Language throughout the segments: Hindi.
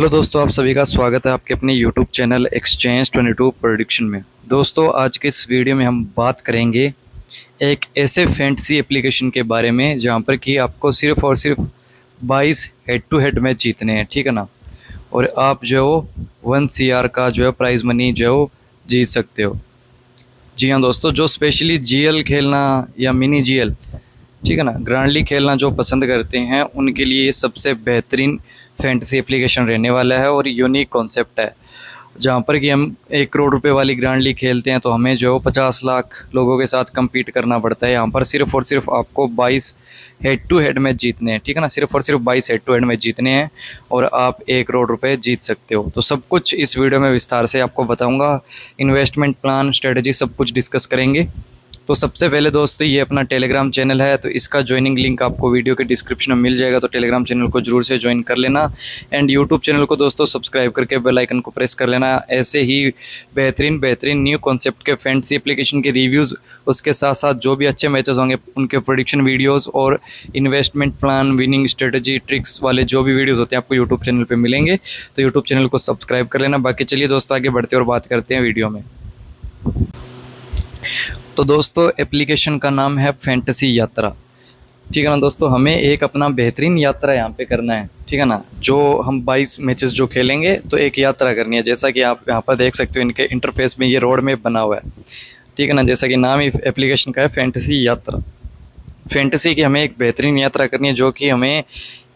हेलो दोस्तों, आप सभी का स्वागत है आपके अपने यूट्यूब चैनल एक्सचेंज 22 प्रोडिक्शन में। दोस्तों, आज के इस वीडियो में हम बात करेंगे एक ऐसे फैंटेसी एप्लीकेशन के बारे में जहां पर कि आपको सिर्फ और सिर्फ 22 हेड टू हेड मैच जीतने हैं, ठीक है ना। और आप जो 1 CR का जो है प्राइज़ मनी जो है वो जीत सकते हो। जी हाँ दोस्तों, जो स्पेशली GL खेलना या मिनी GL, ठीक है ना, ग्रैंड लीग खेलना जो पसंद करते हैं उनके लिए ये सबसे बेहतरीन फैंटेसी एप्लीकेशन रहने वाला है और यूनिक कॉन्सेप्ट है। जहाँ पर कि हम 1 करोड़ रुपए वाली ग्रैंड लीग खेलते हैं तो हमें जो 50 लाख लोगों के साथ compete करना पड़ता है। यहाँ पर सिर्फ और सिर्फ आपको 22 हेड टू हेड मैच जीतने हैं, ठीक है ना। सिर्फ और सिर्फ 22 हेड टू हेड मैच जीतने हैं और आप 1 करोड़ रुपए जीत सकते हो। तो सब कुछ इस वीडियो में विस्तार से आपको बताऊँगा। इन्वेस्टमेंट प्लान, स्ट्रेटजी सब कुछ डिस्कस करेंगे। तो सबसे पहले दोस्तों, ये अपना टेलीग्राम चैनल है, तो इसका ज्वाइनिंग लिंक आपको वीडियो के डिस्क्रिप्शन में मिल जाएगा। तो टेलीग्राम चैनल को जरूर से ज्वाइन कर लेना एंड यूट्यूब चैनल को दोस्तों सब्सक्राइब करके बेल आइकन को प्रेस कर लेना। ऐसे ही बेहतरीन न्यू कॉन्सेप्ट के फैंटेसी एप्लीकेशन के रिव्यूज़, उसके साथ साथ जो भी अच्छे मैचेस होंगे उनके प्रेडिक्शन वीडियोज़ और investment plan, winning strategy, tricks वाले जो भी वीडियोज़ होते हैं आपको यूट्यूब चैनल पर मिलेंगे। तो यूट्यूब चैनल को सब्सक्राइब कर लेना। बाकी चलिए दोस्तों, आगे बढ़ते और बात करते हैं वीडियो में। तो दोस्तों, एप्लीकेशन का नाम है फैंटेसी यात्रा, ठीक है ना। दोस्तों, हमें एक अपना बेहतरीन यात्रा यहाँ पे करना है, ठीक है ना। जो हम 22 मैचेस जो खेलेंगे तो एक यात्रा करनी है। जैसा कि आप यहाँ पर देख सकते हो, इनके इंटरफेस में ये रोड मैप बना हुआ है, ठीक है ना। जैसा कि नाम ही एप्लीकेशन का है फैंटेसी यात्रा। फैंटेसी की हमें एक बेहतरीन यात्रा करनी है जो कि हमें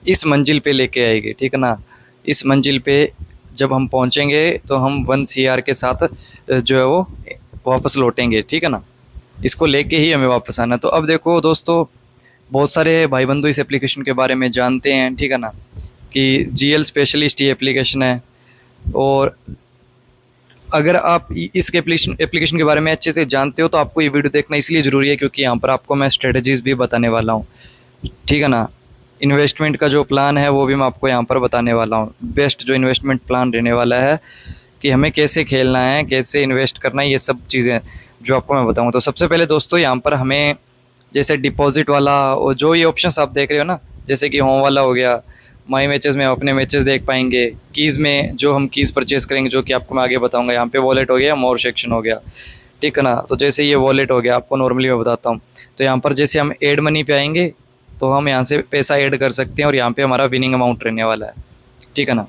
इस मंजिल पे लेके आएगी, ठीक है ना। इस मंजिल पे जब हम पहुँचेंगे तो हम 1 CR के साथ जो है वो वापस लौटेंगे, ठीक है ना। इसको लेके ही हमें वापस आना। तो अब देखो दोस्तों, बहुत सारे भाई बंधु इस एप्लीकेशन के बारे में जानते हैं, ठीक है ना, कि GL स्पेशलिस्ट ये एप्लीकेशन है। और अगर आप इस एप्लीकेशन के बारे में अच्छे से जानते हो तो आपको ये वीडियो देखना इसलिए ज़रूरी है क्योंकि यहाँ पर आपको मैं स्ट्रेटजीज़ भी बताने वाला हूँ, ठीक है ना। इन्वेस्टमेंट का जो प्लान है वो भी मैं आपको यहाँ पर बताने वाला हूँ। बेस्ट जो इन्वेस्टमेंट प्लान रहने वाला है कि हमें कैसे खेलना है, कैसे इन्वेस्ट करना है, ये सब चीज़ें जो आपको मैं बताऊंगा। तो सबसे पहले दोस्तों, यहाँ पर हमें जैसे डिपॉजिट वाला और जो ये ऑप्शंस आप देख रहे हो ना, जैसे कि होम वाला हो गया, माई मैचेस में अपने मैचेस देख पाएंगे। कीज़ में जो हम कीज़ परचेज़ करेंगे जो कि आपको मैं आगे बताऊंगा। यहाँ पे वॉलेट हो गया, मोर सेक्शन हो गया, ठीक है ना। तो जैसे ये वॉलेट हो गया, आपको नॉर्मली मैं बताता हूँ। तो यहाँ पर जैसे हम ऐड मनी पे आएंगे तो हम यहाँ से पैसा ऐड कर सकते हैं और यहाँ पर हमारा विनिंग अमाउंट रहने वाला है, ठीक है ना।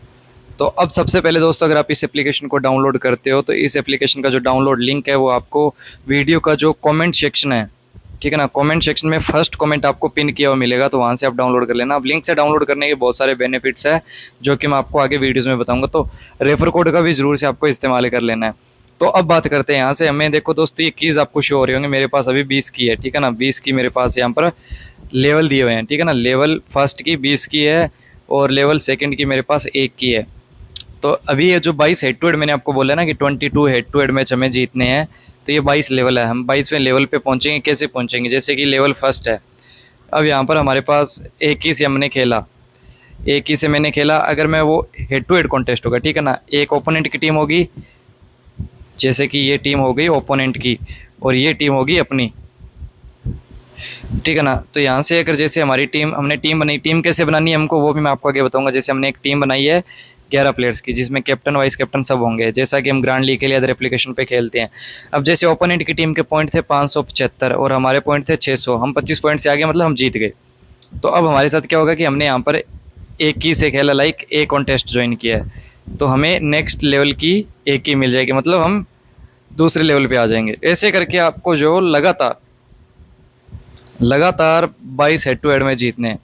तो अब सबसे पहले दोस्तों, अगर आप इस एप्लीकेशन को डाउनलोड करते हो तो इस एप्लीकेशन का जो डाउनलोड लिंक है वो आपको वीडियो का जो कमेंट सेक्शन है, ठीक है ना, कमेंट सेक्शन में फर्स्ट कमेंट आपको पिन किया हुआ मिलेगा, तो वहाँ से आप डाउनलोड कर लेना। अब लिंक से डाउनलोड करने के बहुत सारे बेनिफिट्स है जो कि मैं आपको आगे वीडियोज़ में बताऊँगा। तो रेफर कोड का भी ज़रूर से आपको इस्तेमाल कर लेना है। तो अब बात करते हैं यहाँ से। हमें देखो दोस्तों, ये कीज़ आपको शो हो रही होंगी। मेरे पास अभी 20 की है, ठीक है ना। 20 की मेरे पास यहाँ पर लेवल दिए हुए हैं, ठीक है ना। लेवल फर्स्ट की 20 की है और लेवल सेकेंड की मेरे पास 1 की है। तो अभी ये जो 22 हेड टू हेड मैंने आपको बोला ना कि 22 हेड टू हेड मैच हमें जीतने हैं, तो ये 22 लेवल है। हम 22वें लेवल पे पहुंचेंगे। कैसे पहुंचेंगे? जैसे कि लेवल फर्स्ट है। अब यहाँ पर हमारे पास 21 से हमने खेला, 21 से मैंने खेला। अगर मैं वो हेड टू हेड कॉन्टेस्ट होगा, ठीक है ना, एक ओपोनेंट की टीम होगी, जैसे कि ये टीम हो गई ओपोनेंट की और ये टीम होगी अपनी, ठीक है ना। तो यहाँ से अगर जैसे हमारी टीम, हमने टीम बनाई, टीम कैसे बनानी है हमको वो भी मैं आपको आगे बताऊंगा। जैसे हमने एक टीम बनाई है 11 प्लेयर्स की, जिसमें कैप्टन वाइस कैप्टन सब होंगे, जैसा कि हम ग्रैंड लीग के लिए अदर एप्लीकेशन पे खेलते हैं। अब जैसे ओपोनेंट की टीम के पॉइंट थे 575 और हमारे पॉइंट थे 600, हम 25 पॉइंट से आगे, मतलब हम जीत गए। तो अब हमारे साथ क्या होगा कि हमने यहाँ पर एक की से खेला, लाइक एक कॉन्टेस्ट ज्वाइन किया है, तो हमें नेक्स्ट लेवल की एक की मिल जाएगी, मतलब हम दूसरे लेवल पे आ जाएंगे। ऐसे करके आपको जो लगातार 22 हेड टू हेड में जीतने हैं।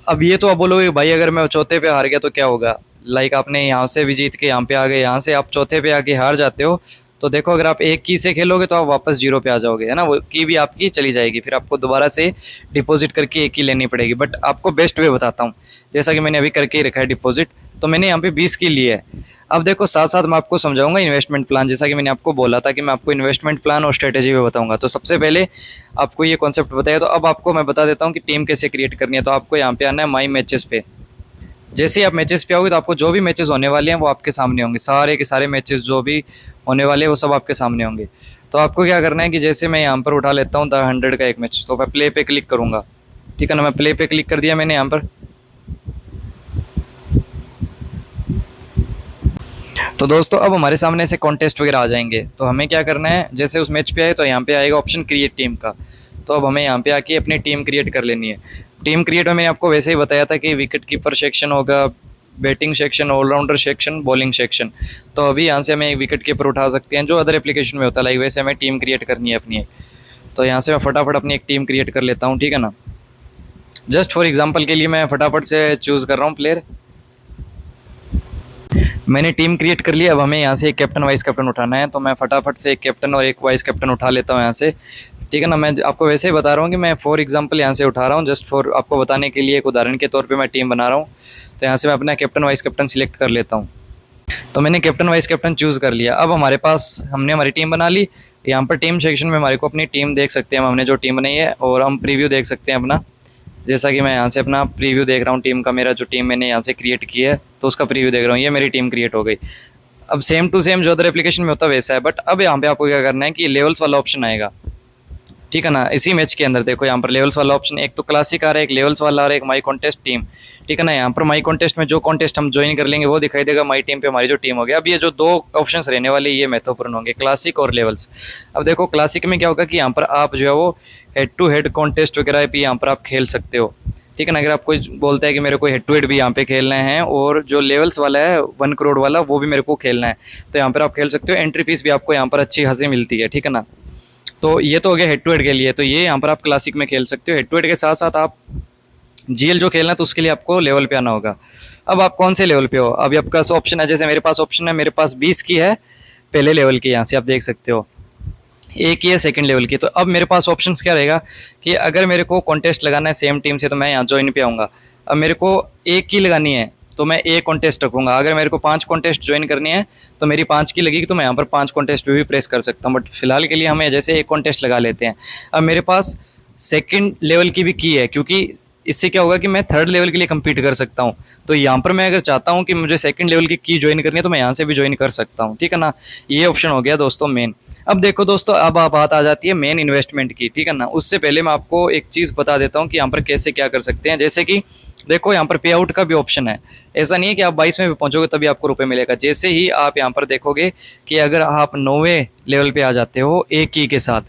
अब ये तो आप बोलोगे भाई अगर मैं चौथे पे हार गया तो क्या होगा? लाइक आपने यहाँ से भी जीत के यहाँ पे आ गए, यहाँ से आप चौथे पे आके हार जाते हो, तो देखो अगर आप एक की से खेलोगे तो आप वापस 0 पे आ जाओगे, है ना। वो की भी आपकी चली जाएगी, फिर आपको दोबारा से डिपॉजिट करके एक की लेनी पड़ेगी। बट आपको बेस्ट वे बताता हूँ, जैसा कि मैंने अभी करके ही रखा है डिपॉजिट, तो मैंने यहाँ पे 20 की ली है। अब देखो साथ साथ मैं आपको समझाऊंगा इन्वेस्टमेंट प्लान, जैसा कि मैंने आपको बोला था कि मैं आपको इन्वेस्टमेंट प्लान और स्ट्रेटेजी भी बताऊंगा। तो सबसे पहले आपको ये कॉन्सेप्ट बताया, तो अब आपको मैं बता देता हूँ कि टीम कैसे क्रिएट करनी है। तो आपको यहाँ पे आना है माई मैचेस पे। जैसे ही आप मैचेस पे आओगे तो आपको जो भी मैचेस होने वाले हैं वो आपके सामने होंगे, सारे के सारे मैचेस जो भी होने वाले हैं वो सब आपके सामने होंगे। तो आपको क्या करना है कि जैसे मैं यहाँ पर उठा लेता हूँ 100 का एक मैच, तो मैं प्ले पे क्लिक करूँगा, ठीक है ना। मैं प्ले पे क्लिक कर दिया मैंने यहाँ पर। तो दोस्तों अब हमारे सामने ऐसे कॉन्टेस्ट वगैरह आ जाएंगे, तो हमें क्या करना है, जैसे उस मैच पे आए तो यहाँ पे आएगा ऑप्शन क्रिएट टीम का। तो अब हमें यहाँ पे आके अपनी टीम क्रिएट कर लेनी है। टीम क्रिएट में मैंने आपको वैसे ही बताया था कि विकेट कीपर सेक्शन होगा, batting section, all rounder section, bowling section. तो अभी यहाँ से हमें एक विकेट कीपर उठा सकते हैं जो अदर एप्लीकेशन में होता है, लाइक वैसे हमें टीम क्रिएट करनी है अपनी। तो यहाँ से मैं फटाफट अपनी एक टीम क्रिएट कर लेता हूँ, ठीक है ना। जस्ट फॉर एग्जांपल के लिए मैं फटाफट से चूज़ कर रहा हूँ प्लेयर। मैंने टीम क्रिएट कर लिया। अब हमें यहाँ से एक कैप्टन वाइस कैप्टन उठाना है, तो मैं फटाफट से एक कैप्टन और एक वाइस कैप्टन उठा लेता हूँ यहाँ से, ठीक है ना। मैं आपको वैसे ही बता रहा हूँ कि मैं फॉर एग्जांपल यहाँ से उठा रहा हूँ, जस्ट फॉर आपको बताने के लिए, एक उदाहरण के तौर पे मैं टीम बना रहा हूँ। तो यहाँ से मैं अपना कैप्टन वाइस कैप्टन सिलेक्ट कर लेता हूँ। तो मैंने कैप्टन वाइस कैप्टन चूज़ कर लिया। अब हमारे पास, हमने हमारी टीम बना ली। यहाँ पर टीम सेक्शन में हमारे को अपनी टीम देख सकते हैं, हमने जो टीम बनाई है, और हम प्रीव्यू देख सकते हैं अपना। जैसा कि मैं यहाँ से अपना प्रीव्यू देख रहा हूँ टीम का, मेरा जो टीम मैंने यहाँ से क्रिएट की है तो उसका प्रीव्यू देख रहा हूँ। ये मेरी टीम क्रिएट हो गई। अब सेम टू सेम जो अदर एप्लीकेशन में होता है वैसा है, बट अब यहाँ पे आपको क्या करना है कि लेवल्स वाला ऑप्शन आएगा, ठीक है ना। इसी मैच के अंदर देखो यहाँ पर लेवल्स वाला ऑप्शन, एक तो क्लासिक आ रहा है, एक लेवल्स वाला आ रहा है, एक माई कॉन्टेस्ट टीम, ठीक है ना। यहाँ पर माई कॉन्टेस्ट में जो कॉन्टेस्ट हम ज्वाइन कर लेंगे वो दिखाई देगा, माई टीम पे हमारी जो टीम हो गया। अब ये जो दो ऑप्शंस रहने वाले ये महत्वपूर्ण होंगे, क्लासिक और लेवल्स। अब देखो क्लासिक में क्या होगा कि यहाँ पर आप जो है वो हेड टू हेड कॉन्टेस्ट वगैरह भी यहाँ पर आप खेल सकते हो, ठीक है ना। अगर आप कोई बोलता है कि मेरे को हेड टू हेड भी यहाँ पे खेलना है, और जो लेवल्स वाला है 1 करोड़ वाला वो भी मेरे को खेलना है, तो यहाँ पर आप खेल सकते हो। एंट्री फीस भी आपको यहाँ पर अच्छी खासी मिलती है, ठीक है ना। तो ये तो हो गया हेड टू हेड के लिए। तो ये यहाँ पर आप क्लासिक में खेल सकते हो। हेड टू हेड के साथ साथ आप जीएल जो खेलना है तो उसके लिए आपको लेवल पे आना होगा। अब आप कौन से लेवल पे हो, अभी आपका ऑप्शन है, जैसे मेरे पास ऑप्शन है, मेरे पास 20 की है पहले लेवल की, यहाँ से आप देख सकते हो, एक ही है सेकंड लेवल की। तो अब मेरे पास ऑप्शंस क्या रहेगा कि अगर मेरे को कॉन्टेस्ट लगाना है सेम टीम से तो मैं यहाँ ज्वाइन पे आऊँगा। अब मेरे को एक की लगानी है तो मैं एक कॉन्टेस्ट रखूँगा। अगर मेरे को 5 कॉन्टेस्ट ज्वाइन करनी है तो मेरी 5 की लगेगी, तो मैं यहाँ पर 5 कॉन्टेस्ट पे भी प्रेस कर सकता हूँ। बट फिलहाल के लिए हमें जैसे एक कॉन्टेस्ट लगा लेते हैं। अब मेरे पास सेकंड लेवल की भी की है, क्योंकि इससे क्या होगा कि मैं थर्ड लेवल के लिए कम्पीट कर सकता हूँ। तो यहाँ पर मैं अगर चाहता हूँ कि मुझे सेकंड लेवल की ज्वाइन करनी है तो मैं यहाँ से भी ज्वाइन कर सकता हूँ, ठीक है ना। ये ऑप्शन हो गया दोस्तों मेन। अब देखो दोस्तों, अब बात आ जाती है मेन इन्वेस्टमेंट की, ठीक है ना। उससे पहले मैं आपको एक चीज़ बता देता हूँ कि यहाँ पर कैसे क्या कर सकते हैं। जैसे कि देखो यहाँ पर पे आउट का भी ऑप्शन है। ऐसा नहीं है कि आप 22वें पे पहुँचोगे तभी आपको रुपये मिलेगा। जैसे ही आप यहाँ पर देखोगे कि अगर आप 9वें लेवल पे आ जाते हो एक की के साथ,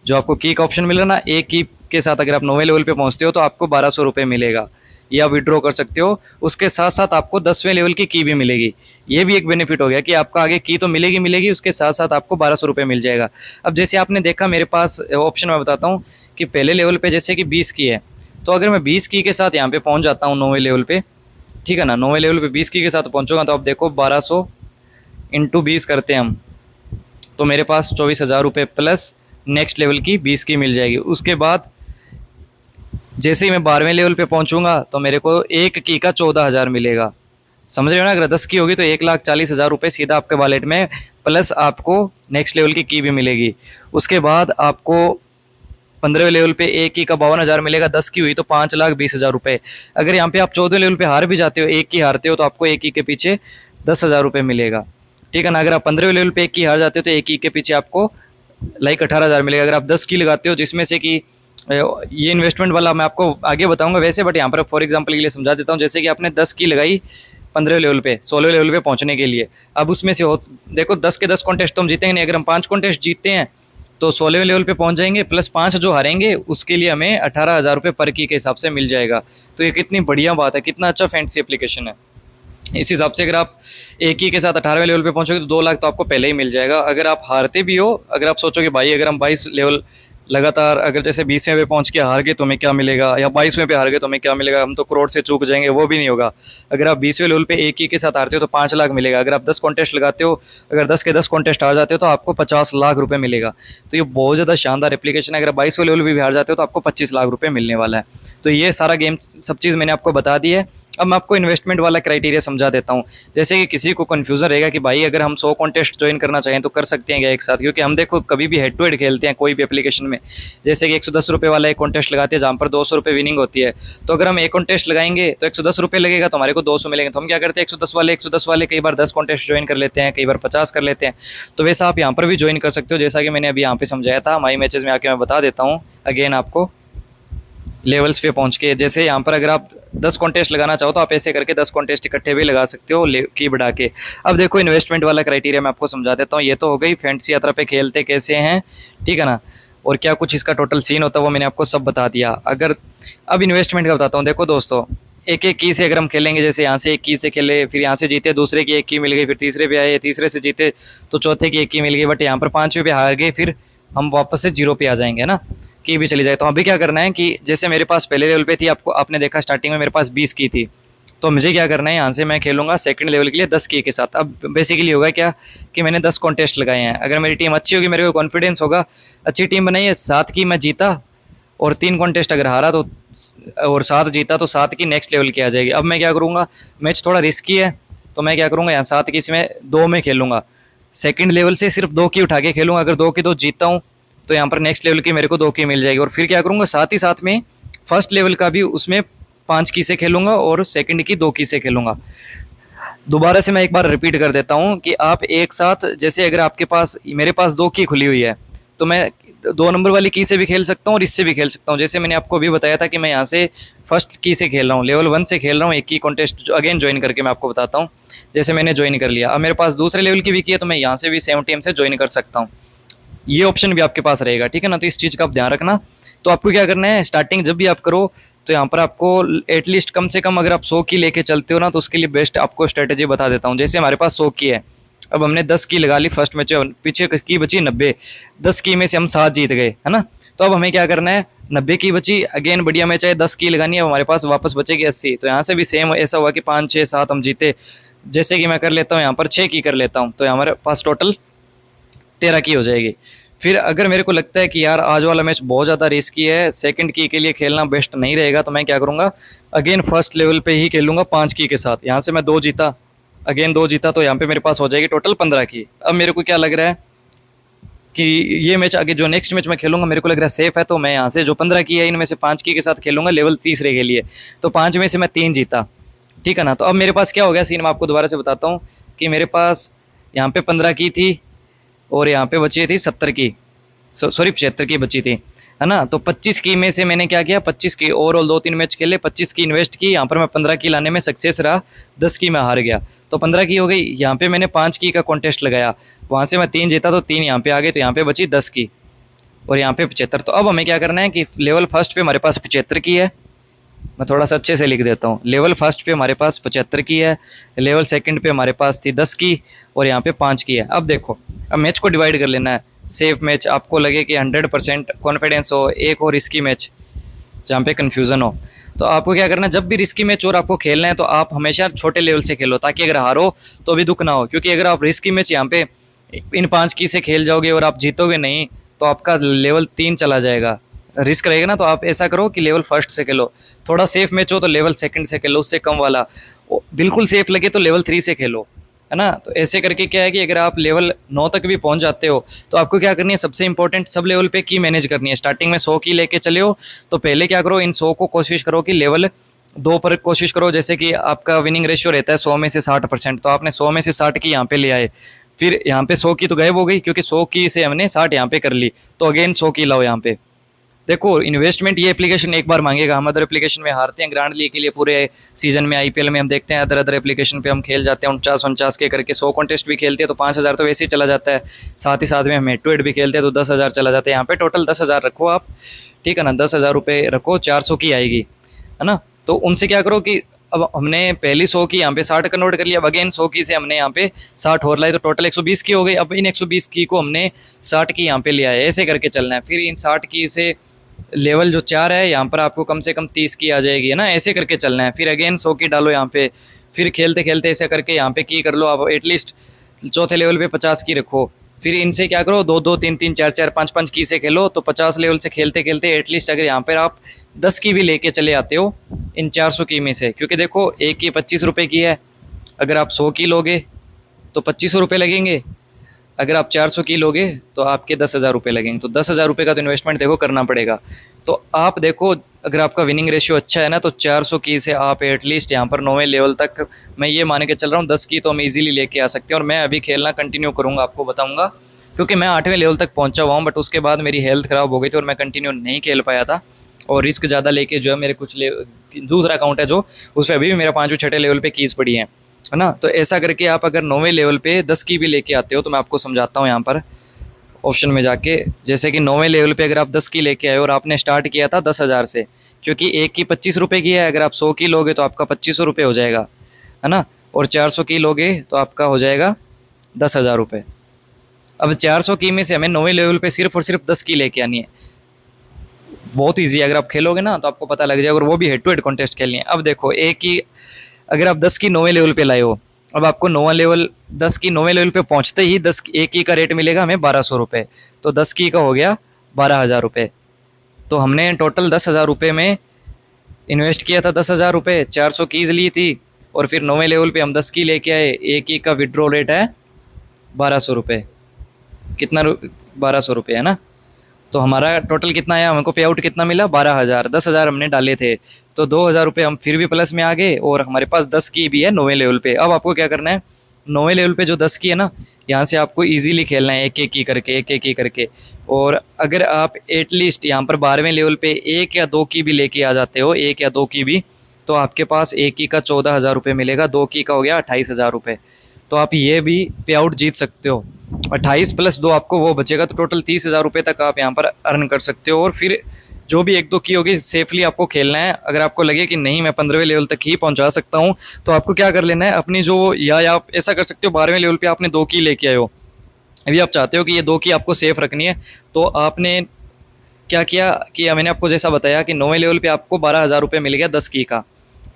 जो आपको की का ऑप्शन मिला ना, एक की के साथ अगर आप 9वें लेवल पे पहुँचते हो तो आपको 1200 रुपये मिलेगा, या विड्रॉ कर सकते हो। उसके साथ साथ आपको 10वें लेवल की भी मिलेगी। ये भी एक बेनिफिट हो गया कि आपका आगे की तो मिलेगी, उसके साथ साथ आपको 1200 रुपये मिल जाएगा। अब जैसे आपने देखा मेरे पास ऑप्शन मैं बताता हूँ कि पहले लेवल पे जैसे कि 20 की है, तो अगर मैं 20 की के साथ यहाँ पे पहुँच जाता हूँ 9वें लेवल पे, ठीक है ना, 9वें लेवल पे 20 की के साथ पहुँचूंगा, तो आप देखो 1200 इंटू 20 करते हैं हम, तो मेरे पास 24,000 रुपये प्लस नेक्स्ट लेवल की 20 की मिल जाएगी। उसके बाद जैसे ही मैं 12वें लेवल पे पहुंचूंगा तो मेरे को एक की का 14,000 मिलेगा। समझ रहे हो ना। अगर 10 की होगी तो 1,40,000 रुपये सीधा आपके वॉलेट में, प्लस आपको नेक्स्ट लेवल की भी मिलेगी। उसके बाद आपको 15वें लेवल पे एक की का 52,000 मिलेगा। 10 की हुई तो 5,20,000 रुपये। अगर यहाँ पे आप 14वें लेवल पे हार भी जाते हो, एक की हारते हो, तो आपको एक की के पीछे 10,000 रुपये मिलेगा, ठीक है ना। अगर आप 15वें लेवल पे एक की हार जाते हो तो एक की के पीछे आपको लाइक 18,000 मिलेगा। अगर आप 10 की लगाते हो, जिसमें से कि ये इन्वेस्टमेंट वाला मैं आपको आगे बताऊंगा वैसे, बट यहाँ पर फॉर एग्जांपल के लिए समझा देता हूँ। जैसे कि आपने 10 की लगाई 15वें लेवल पे, 16वें लेवल पे पहुंचने के लिए। अब उसमें से देखो 10 के 10 कॉन्टेस्ट तो हम जीतेंगे नहीं। अगर हम 5 कॉन्टेस्ट जीतते हैं तो 16वें लेवल पे पहुंच जाएंगे, प्लस 5 जो हारेंगे उसके लिए हमें 18,000 रुपये पर की के हिसाब से मिल जाएगा। तो ये कितनी बढ़िया बात है, कितना अच्छा फैंसी एप्लीकेशन है। इस हिसाब से अगर आप एक ही के साथ 18वें लेवल पे पहुंचोगे तो 2 लाख तो आपको पहले ही मिल जाएगा। अगर आप हारते भी हो, अगर आप सोचो कि भाई अगर हम 22 लेवल लगातार, अगर जैसे 20वें पे पहुंच के हार गए तो हमें क्या मिलेगा, या 22वें पे हार गए तो हमें क्या मिलेगा, हम तो करोड़ से चूक जाएंगे, वो भी नहीं होगा। अगर आप 20वें लेवल पे एक ही के साथ हारते हो तो 5 लाख मिलेगा। अगर आप 10 कॉन्टेस्ट लगाते हो, अगर 10 के 10 कॉन्टेस्ट हार जाते हो तो आपको 50 लाख रुपये मिलेगा। तो ये बहुत ज़्यादा शानदार एप्लीकेशन है। अगर 22वें लेवल भी हार जाते हो तो आपको 25 लाख रुपये मिलने वाला है। तो ये सारा गेम सब चीज़ मैंने आपको बता दी है। अब मैं आपको इन्वेस्टमेंट वाला क्राइटेरिया समझा देता हूँ। जैसे कि किसी को कन्फ्यूजन रहेगा कि भाई अगर हम 100 कॉन्टेस्ट ज्वाइन करना चाहें तो कर सकते हैं क्या एक साथ, क्योंकि हम देखो कभी भी हेड टू हेड खेलते हैं कोई भी एप्लीकेशन में। जैसे कि 110 रुपये वाला एक कॉन्टेस्ट लगाते हैं जहाँ पर 200 रुपये विनिंग होती है। तो अगर हम एक कॉन्टेस्ट लगाएंगे तो 110 रुपये लगेगा, तो हमारे को 200 मिलेंगे। तो हम क्या करते हैं 110 वाले कई बार 10 कॉन्टेस्ट ज्वाइन कर लेते हैं, कई बार 50 कर लेते हैं। तो वैसा आप यहाँ पर भी ज्वाइन कर सकते हो, जैसा कि मैंने अभी यहाँ पे समझाया था। माई मैचेस में आके मैं बता देता हूँ अगेन आपको। लेवल्स पे पहुंच के। जैसे यहाँ पर अगर आप 10 कॉन्टेस्ट लगाना चाहो तो आप ऐसे करके 10 कॉन्टेस्ट इकट्ठे भी लगा सकते हो की बढ़ा के। अब देखो इन्वेस्टमेंट वाला क्राइटेरिया मैं आपको समझा देता हूँ। ये तो हो गई फैंटेसी यात्रा पे खेलते कैसे हैं, ठीक है ना, और क्या कुछ इसका टोटल सीन होता है वो मैंने आपको सब बता दिया। अगर अब इन्वेस्टमेंट का बताता हूँ। देखो दोस्तों, एक एक की से अगर हम खेलेंगे, जैसे यहाँ से एक की से खेले, फिर यहाँ से जीते, दूसरे की एक की मिल गई, फिर तीसरे पे आए, तीसरे से जीते तो चौथे की एक की मिल गई, बट यहाँ पर 5वें पे हार गए, फिर हम वापस से 0 पे आ जाएंगे ना, की भी चली जाए। तो अभी क्या करना है कि जैसे मेरे पास पहले लेवल पे थी, आपको आपने देखा स्टार्टिंग में मेरे पास 20 की थी, तो मुझे क्या करना है, यहाँ से मैं खेलूंगा सेकंड लेवल के लिए 10 की के साथ। अब बेसिकली होगा क्या कि मैंने 10 कॉन्टेस्ट लगाए हैं। अगर मेरी टीम अच्छी होगी, मेरे को कॉन्फिडेंस होगा, अच्छी टीम बनाई है, 7 की मैं जीता और 3 कॉन्टेस्ट अगर हारा तो और 7 जीता तो 7 की नेक्स्ट लेवल की आ जाएगी। अब मैं क्या करूँगा, मैच थोड़ा रिस्की है तो मैं क्या करूँगा, यहाँ 7 की इसमें 2 में खेलूँगा, सेकंड लेवल से सिर्फ 2 की उठा के खेलूँगा। अगर 2 की 2 जीतता हूँ तो यहाँ पर नेक्स्ट लेवल की मेरे को 2 की मिल जाएगी। और फिर क्या करूँगा, साथ ही साथ में फर्स्ट लेवल का भी उसमें 5 की से खेलूँगा और सेकंड की 2 की से खेलूँगा। दोबारा से मैं एक बार रिपीट कर देता हूँ कि आप एक साथ, जैसे अगर आपके पास, मेरे पास 2 की खुली हुई है तो मैं 2 नंबर वाली की से भी खेल सकता हूँ और इससे भी खेल सकता हूँ। जैसे मैंने आपको अभी बताया था कि मैं यहाँ से फर्स्ट की से खेल रहा हूँ, लेवल 1 से खेल रहा हूँ, एक की कॉन्टेस्ट अगेन ज्वाइन करके मैं आपको बताता हूँ। जैसे मैंने ज्वाइन कर लिया, अब मेरे पास दूसरे लेवल की भी की है तो मैं यहाँ से भी सेम टीम से ज्वाइन कर सकता हूँ। ये ऑप्शन भी आपके पास रहेगा, ठीक है ना। तो इस चीज़ का आप ध्यान रखना। तो आपको क्या करना है, स्टार्टिंग जब भी आप करो तो यहाँ पर आपको एटलीस्ट कम से कम अगर आप 100 की लेके चलते हो ना, तो उसके लिए बेस्ट आपको स्ट्रेटेजी बता देता हूँ। जैसे हमारे पास 100 की है, अब हमने 10 की लगा ली फर्स्ट मैच, पीछे की बची 90, 10 की में से हम 7 जीत गए, है ना। तो अब हमें क्या करना है, 90 की बची, अगेन बढ़िया मैच है, 10 की लगानी है, हमारे पास वापस बचेगी 80। तो यहाँ से भी सेम ऐसा हुआ कि 5 6 7 हम जीते। जैसे कि मैं कर लेता हूँ यहाँ पर 6 की कर लेता हूँ, तो हमारे पास टोटल 13 की हो जाएगी। फिर अगर मेरे को लगता है कि यार आज वाला मैच बहुत ज़्यादा रिस्की है, सेकंड की के लिए खेलना बेस्ट नहीं रहेगा, तो मैं क्या करूँगा, अगेन फर्स्ट लेवल पे ही खेलूँगा 5 की के साथ। यहाँ से मैं 2 जीता, अगेन 2 जीता, तो यहाँ पे मेरे पास हो जाएगी टोटल 15 की। अब मेरे को क्या लग रहा है कि ये मैच आगे जो नेक्स्ट मैच मैं खेलूँगा मेरे को लग रहा है सेफ है, तो मैं यहाँ से जो 15 की है इनमें से 5 की के साथ खेलूँगा लेवल तीसरे के लिए। तो 5 में से मैं 3 जीता, ठीक है ना। तो अब मेरे पास क्या हो गया सीन, मैं आपको दोबारा से बताता हूँ कि मेरे पास यहाँ पे 15 की थी और यहाँ पे बची थी 70 की, सॉरी 75 की बची थी, है ना। तो 25 की में से मैंने क्या किया, 25 की ओवरऑल 2-3 मैच खेले, 25 की इन्वेस्ट की, यहाँ पर मैं 15 की लाने में सक्सेस रहा, 10 की मैं हार गया, तो 15 की हो गई। यहाँ पे मैंने 5 की का कॉन्टेस्ट लगाया, वहाँ से मैं 3 जीता तो 3 यहाँ पे आ गए, तो यहाँ पे बची 10 की और यहाँ पे 75। तो अब हमें क्या करना है कि लेवल फर्स्ट पे हमारे पास 75 की है, मैं थोड़ा सा अच्छे से लिख देता हूँ। लेवल फर्स्ट पे हमारे पास 75 की है, लेवल सेकंड पे हमारे पास थी 10 की और यहाँ पे 5 की है। अब देखो, अब मैच को डिवाइड कर लेना है, सेफ मैच आपको लगे कि 100% कॉन्फिडेंस हो, एक और रिस्की मैच जहाँ पे कन्फ्यूज़न हो। तो आपको क्या करना है, जब भी रिस्की मैच और आपको खेलना है तो आप हमेशा छोटे लेवल से खेलो, ताकि अगर हारो तो भी दुख ना हो। क्योंकि अगर आप रिस्की मैच यहाँ पे इन 5 की से खेल जाओगे और आप जीतोगे नहीं तो आपका लेवल 3 चला जाएगा, रिस्क रहेगा ना। तो आप ऐसा करो कि लेवल फर्स्ट से खेलो, थोड़ा सेफ मैच हो तो लेवल सेकंड से खेलो, उससे कम वाला बिल्कुल सेफ लगे तो लेवल 3 से खेलो, है ना। तो ऐसे करके क्या है कि अगर आप लेवल 9 तक भी पहुंच जाते हो तो आपको क्या करनी है, सबसे इंपॉर्टेंट सब लेवल पे की मैनेज करनी है। स्टार्टिंग में 100 की लेके चले हो तो पहले क्या करो, इन 100 को कोशिश करो कि लेवल 2 पर कोशिश करो। जैसे कि आपका विनिंग रेशियो रहता है 100 में से 60%, तो आपने 100 में से 60 की यहाँ पे ले आए, फिर यहाँ पे 100 की तो गायब हो गई क्योंकि 100 की से हमने 60 यहाँ पे कर ली, तो अगेन 100 की लाओ यहाँ पे। देखो इन्वेस्टमेंट ये एप्लीकेशन एक बार मांगेगा, हम अदर एप्लीकेशन में हारते हैं ग्रांड लीग के लिए, पूरे सीजन में आईपीएल में हम देखते हैं अदर एप्लीकेशन पे हम खेल जाते हैं 49 के करके, 100 कॉन्टेस्ट भी खेलते हैं तो 5,000 तो वैसे ही चला जाता है, साथ ही साथ में हम हेड टू हेड भी खेलते हैं तो 10,000 चला जाता है। यहाँ पे टोटल 10,000 रखो आप, ठीक है ना, 10,000 रुपये रखो, 400 की आएगी, है ना। तो उनसे क्या करो कि अब हमने पहली 100 की यहाँ पे 60 कन्वर्ट कर लिया, अब अगेन 100 की से हमने यहाँ पे 60 और लाई तो टोटल 120 की हो गई। अब इन 120 की को हमने 60 की यहाँ पे लिया है, ऐसे करके चलना है। फिर इन 60 की से लेवल जो 4 है यहाँ पर आपको कम से कम 30 की आ जाएगी, है ना, ऐसे करके चलना है। फिर अगेन 100 की डालो यहाँ पे, फिर खेलते खेलते ऐसे करके यहाँ पे की कर लो, आप एटलीस्ट चौथे लेवल पे 50 की रखो। फिर इनसे क्या करो, 2-2 3-3 4-4 5-5 की से खेलो, तो 50 लेवल से खेलते खेलते एटलीस्ट अगर यहाँ पर आप 10 की भी लेके चले आते हो इन 400 की में से, क्योंकि देखो एक की 25 रुपये की है, अगर आप 100 की लोगे तो 2500 रुपये लगेंगे, अगर आप 400 की लोगे तो आपके 10,000 रुपये लगेंगे, तो 10,000 रुपये का तो इन्वेस्टमेंट देखो करना पड़ेगा। तो आप देखो अगर आपका विनिंग रेशियो अच्छा है ना तो 400 की से आप एटलीस्ट यहाँ पर 9वें लेवल तक, मैं ये मान के चल रहा हूँ 10 की तो हम इजीली लेके आ सकते हैं। और मैं अभी खेलना कंटिन्यू करूँगा, आपको बताऊँगा, क्योंकि मैं 8वें लेवल तक पहुँचा हुआ हूँ, बट उसके बाद मेरी हेल्थ ख़राब हो गई थी और मैं कंटिन्यू नहीं खेल पाया था। और रिस्क ज़्यादा लेके जो है मेरे कुछ दूसरा अकाउंट है जो उस पर अभी भी मेरा 5वें 6ठे लेवल पे कीज़ पड़ी है ना। तो ऐसा करके आप अगर 9वें लेवल पे 10 की भी लेके आते हो तो मैं आपको समझाता हूँ यहाँ पर ऑप्शन में जाके। जैसे कि 9वें लेवल पे अगर आप 10 की लेके आए और आपने स्टार्ट किया था 10,000 से, क्योंकि एक की 25 रुपये की है, अगर आप 100 की लोगे तो आपका 2500 रुपये हो जाएगा, है ना। और 400 की लोगे तो आपका हो जाएगा 10,000 रुपये। अब 400 की में से हमें 9वें लेवल पे सिर्फ और सिर्फ 10 की लेके आनी है। बहुत ईजी है, अगर आप खेलोगे ना तो आपको पता लग जाएगा, और वो भी हेड टू हेड कॉन्टेस्ट खेलनी है। अब देखो, एक की अगर आप 10 की 9वें लेवल पे लाए हो, अब आपको 9वां लेवल 10 की 9वें लेवल पे पहुंचते ही 10 एक की का रेट मिलेगा हमें 1200 रुपये। तो 10 की का हो गया 12,000 रुपये। तो हमने टोटल 10,000 रुपये में इन्वेस्ट किया था, 10,000 रुपये, 400 कीज़ ली थी, और फिर 9वें लेवल पे हम 10 की लेके आए। एक की का विड्रॉ रेट है 1200 रुपये। कितना 1200 रुपये है ना। तो हमारा टोटल कितना आया, हमको पे आउट कितना मिला 12,000। 10,000 हमने डाले थे तो 2,000 रुपये हम फिर भी प्लस में आ गए, और हमारे पास 10 की भी है 9वें लेवल पे। अब आपको क्या करना है, 9वें लेवल पे जो 10 की है ना, यहाँ से आपको इजीली खेलना है, एक एक की करके, एक एक की करके। और अगर आप एटलीस्ट यहाँ पर 12वें लेवल पे 1 या 2 की भी लेके आ जाते हो, 1 या 2 की भी, तो आपके पास एक की का 14,000 रुपये मिलेगा, 2 की का हो गया 28,000 रुपये। तो आप ये भी पे आउट जीत सकते हो। 28 प्लस 2 आपको वो बचेगा, तो टोटल 30,000 रुपये तक आप यहाँ पर अर्न कर सकते हो। और फिर जो भी 1-2 की होगी सेफली आपको खेलना है। अगर आपको लगे कि नहीं मैं 15वें लेवल तक ही पहुँचा सकता हूँ, तो आपको क्या कर लेना है, अपनी जो या आप ऐसा कर सकते हो, 12वें लेवल पे आपने 2 की लेके आए हो, अभी आप चाहते हो कि ये 2 की आपको सेफ रखनी है, तो आपने क्या किया कि मैंने आपको जैसा बताया कि 9वें लेवल पे आपको 12,000 रुपये मिल गया 10 की का,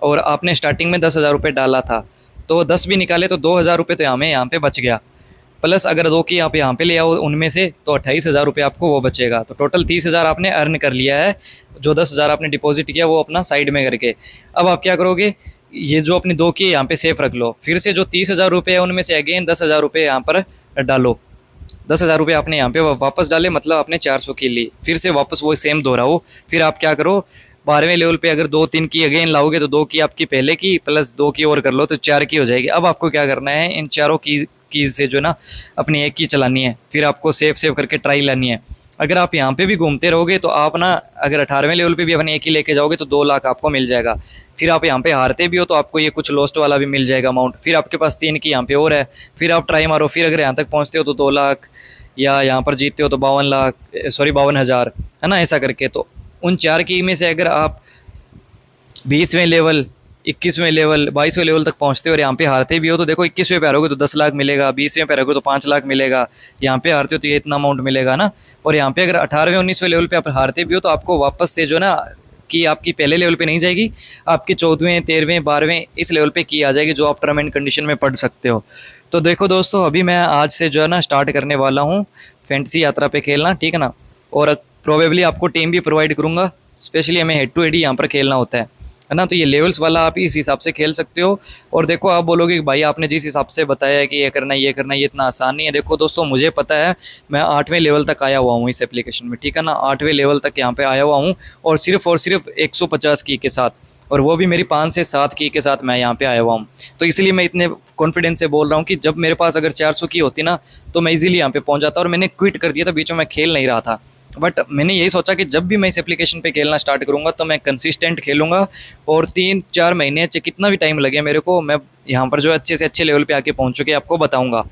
और आपने स्टार्टिंग में 10,000 रुपये डाला था, तो 10 भी निकाले तो 2,000 रुपये तो हमें यहाँ पे बच गया। प्लस अगर 2 की आप यहाँ पे ले आओ उनमें से, तो 28,000 रुपये आपको वो बचेगा। तो टोटल 30,000 आपने अर्न कर लिया है, जो 10,000 आपने डिपॉजिट किया वो अपना साइड में करके। अब आप क्या करोगे, ये जो अपनी 2 की यहाँ पे सेफ रख लो, फिर से जो 30,000 रुपये है उनमें से अगेन 10,000 रुपये यहाँ पर डालो। 10,000 रुपये आपने यहाँ पे वापस डाले, मतलब आपने 400 की ली, फिर से वापस वो सेम दोहराओ। फिर आप क्या करो, 12वें लेवल पे अगर 2-3 की अगेन लाओगे तो 2 की आपकी पहले की प्लस 2 की और कर लो तो 4 की हो जाएगी। अब आपको क्या करना है, इन चारों कीज़ से जो ना अपनी एक की चलानी है, फिर आपको सेव करके ट्राई लानी है। अगर आप यहाँ पे भी घूमते रहोगे तो आप ना, अगर 18वें लेवल पे भी अपने एक ही लेके जाओगे तो 2 लाख आपको मिल जाएगा। फिर आप यहाँ पे हारते भी हो तो आपको ये कुछ लॉस्ट वाला भी मिल जाएगा अमाउंट। फिर आपके पास 3 की यहाँ पे और है, फिर आप ट्राई मारो, फिर अगर यहाँ तक पहुँचते हो तो 2 लाख, या यहाँ पर जीतते हो तो 52,000, है ना, ऐसा करके। तो उन 4 की में से अगर आप 20वें लेवल, 21वें लेवल, 22वें लेवल तक पहुंचते हो और यहाँ पे हारते भी हो, तो देखो 21वें पे हारोगे तो 10 लाख मिलेगा, 20वें पे हारोगे तो 5 लाख मिलेगा, यहाँ पे हारते हो तो ये इतना अमाउंट मिलेगा ना। और यहाँ पे अगर 18वें 19वें लेवल पे आप हारते भी हो तो आपको वापस से जो ना कि आपकी पहले लेवल पे नहीं जाएगी, आपकी 14वें 13वें 12वें इस लेवल पे की आ जाएगी, जो आप टर्म एंड कंडीशन में पढ़ सकते हो। तो देखो दोस्तों, अभी मैं आज से जो है ना स्टार्ट करने वाला हूँ फैंटेसी यात्रा पे खेलना, ठीक है ना। और प्रोबेबली आपको टीम भी प्रोवाइड करूँगा, स्पेशली हमें हेड टू हेड ही यहाँ पर खेलना होता है ना। तो ये लेवल्स वाला आप इस हिसाब से खेल सकते हो। और देखो, आप बोलोगे कि भाई आपने जिस हिसाब से बताया है कि ये करना ये करना, ये इतना आसान नहीं है। देखो दोस्तों, मुझे पता है, मैं 8वें लेवल तक आया हुआ हूँ इस एप्लीकेशन में, ठीक है ना। 8वें लेवल तक यहाँ पे आया हुआ हूँ, और सिर्फ 150 की के साथ, और वो भी मेरी 5 से 7 की के साथ मैं यहाँ पे आया हुआ हूँ। तो इसलिए मैं इतने कॉन्फिडेंस से बोल रहा हूँ कि जब मेरे पास अगर 400 की होती ना तो मैं इजीली यहाँ पे पहुँच जाता। और मैंने क्विट कर दिया था, बीच में मैं खेल नहीं रहा था, बट मैंने यही सोचा कि जब भी मैं इस एप्लीकेशन पे खेलना स्टार्ट करूँगा तो मैं कंसिस्टेंट खेलूँगा, और 3-4 महीने चाहे कितना भी टाइम लगे मेरे को, मैं यहाँ पर जो अच्छे से अच्छे लेवल पे आके पहुँच चुके आपको बताऊँगा,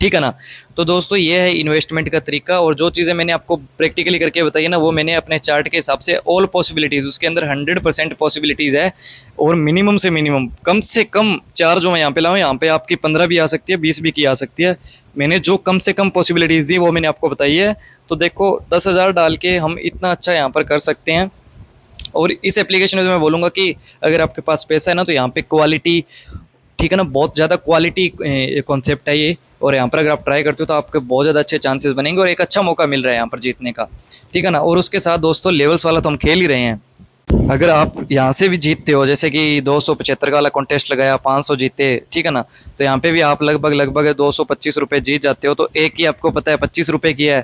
ठीक है ना। तो दोस्तों, ये है इन्वेस्टमेंट का तरीका। और जो चीज़ें मैंने आपको प्रैक्टिकली करके बताई ना, वो मैंने अपने चार्ट के हिसाब से ऑल पॉसिबिलिटीज़, उसके अंदर 100% पॉसिबिलिटीज़ है, और मिनिमम से मिनिमम कम से कम 4 जो मैं यहाँ पे लाऊँ, यहाँ पे आपकी 15 भी आ सकती है, 20 भी की आ सकती है। मैंने जो कम से कम पॉसिबिलिटीज़ दी वो मैंने आपको बताई है। तो देखो, 10,000 डाल के हम इतना अच्छा यहाँ पर कर सकते हैं। और इस एप्लीकेशन में मैं बोलूँगा कि अगर आपके पास पैसा है ना, तो यहाँ पे क्वालिटी, ठीक है ना, बहुत ज़्यादा क्वालिटी कॉन्सेप्ट है ये। और यहाँ पर अगर आप ट्राई करते हो तो आपके बहुत ज़्यादा अच्छे चांसेस बनेंगे, और एक अच्छा मौका मिल रहा है यहाँ पर जीतने का, ठीक है ना। और उसके साथ दोस्तों, लेवल्स वाला तो हम खेल ही रहे हैं। अगर आप यहाँ से भी जीतते हो, जैसे कि 275 का वाला कॉन्टेस्ट लगाया, 500 जीते, ठीक है ना, तो यहाँ पे भी आप लगभग 225 रुपये जीत जाते हो। तो एक ही आपको पता है 25 रुपये की है,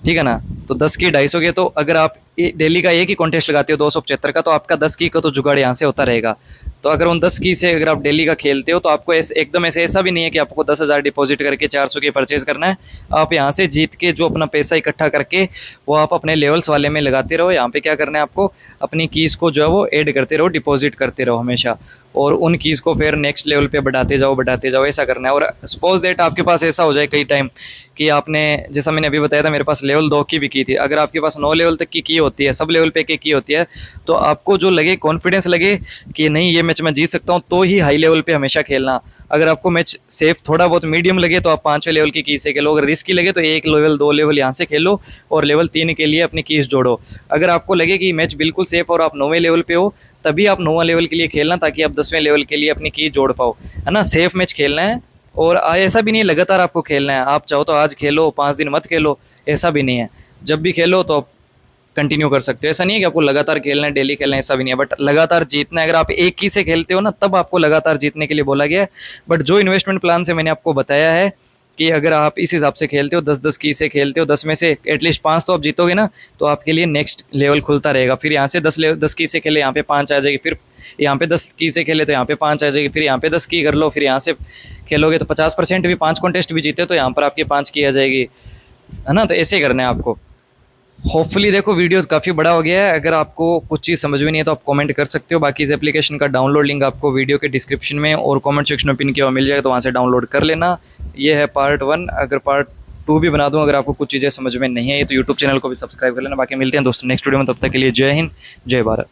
ठीक है ना, तो 10 की 250 की। तो अगर आप डेली का एक ही कॉन्टेस्ट लगाते हो 275 का, तो आपका 10 की का तो जुगाड़ यहाँ से होता रहेगा। तो अगर उन 10 की से अगर आप डेली का खेलते हो तो आपको ऐसे एकदम ऐसा भी नहीं है कि आपको 10,000 डिपॉजिट करके 400 की परचेज करना है। आप यहाँ से जीत के जो अपना पैसा इकट्ठा करके वो आप अपने लेवल्स वाले में लगाते रहो। यहाँ पे क्या करना है आपको, अपनी कीज़ को जो है वो ऐड करते रहो, डिपॉजिट करते रहो हमेशा, और उन कीज़ को फिर नेक्स्ट लेवल पे बढ़ाते जाओ, ऐसा करना है। और सपोज दैट आपके पास ऐसा हो जाए कई टाइम कि आपने, जैसा मैंने अभी बताया था, मेरे पास लेवल 2 की भी की थी, अगर आपके पास 9 लेवल तक की होती है, सब लेवल पे की होती है, तो आपको जो लगे, कॉन्फिडेंस लगे कि नहीं ये मैच मैं जीत सकता हूँ, तो ही हाई लेवल पे हमेशा खेलना। अगर आपको मैच सेफ थोड़ा बहुत मीडियम लगे तो आप 5वें लेवल की कीज से खेलो, अगर रिस्की लगे तो 1 लेवल 2 लेवल यहाँ से खेलो और लेवल 3 के लिए अपनी कीज जोड़ो। अगर आपको लगे कि मैच बिल्कुल सेफ और आप 9वें लेवल पे हो, तभी आप 9वां लेवल के लिए खेलना, ताकि आप 10वें लेवल के लिए अपनी कीज जोड़ पाओ, है ना। सेफ मैच खेलना है, और ऐसा भी नहीं लगातार आपको खेलना है, आप चाहो तो आज खेलो 5 दिन मत खेलो, ऐसा भी नहीं है। जब भी खेलो तो आप कंटिन्यू कर सकते हो, ऐसा नहीं है कि आपको लगातार खेलना है, डेली खेलना है, ऐसा भी नहीं है। बट लगातार जीतना है, अगर आप एक ही से खेलते हो ना, तब आपको लगातार जीतने के लिए बोला गया है। बट जो इन्वेस्टमेंट प्लान से मैंने आपको बताया है कि अगर आप इस हिसाब से खेलते हो, 10-10 की से खेलते हो, 10 में से एटलीस्ट 5 तो आप जीतोगे ना, तो आपके लिए नेक्स्ट लेवल खुलता रहेगा। फिर यहाँ से 10 की से खेले, यहाँ पे 5 आ जाएगी, फिर यहाँ पे 10 की से खेले तो यहाँ पे 5 आ जाएगी, फिर यहाँ पे 10 की कर लो, फिर यहाँ से खेलोगे तो 50% भी, 5 कॉन्टेस्ट भी जीते तो यहाँ पर आपकी 5 की आ जाएगी, है ना। तो ऐसे ही करना है आपको। होपफुली देखो वीडियो काफ़ी बड़ा हो गया है, अगर आपको कुछ चीज़ समझ में नहीं है तो आप कमेंट कर सकते हो। बाकी इस एप्लीकेशन का डाउनलोड लिंक आपको वीडियो के डिस्क्रिप्शन में और कमेंट सेक्शन में पिन किया हुआ मिल जाएगा, तो वहाँ से डाउनलोड कर लेना। ये है पार्ट 1, अगर पार्ट 2 भी बना दूँ अगर आपको कुछ चीज़ें समझ में नहीं है तो यूट्यूब चैनल को भी सब्सक्राइब कर लेना। बाकी मिलते हैं दोस्तों नेक्स्ट वीडियो में, तब तक के लिए जय हिंद, जय भारत।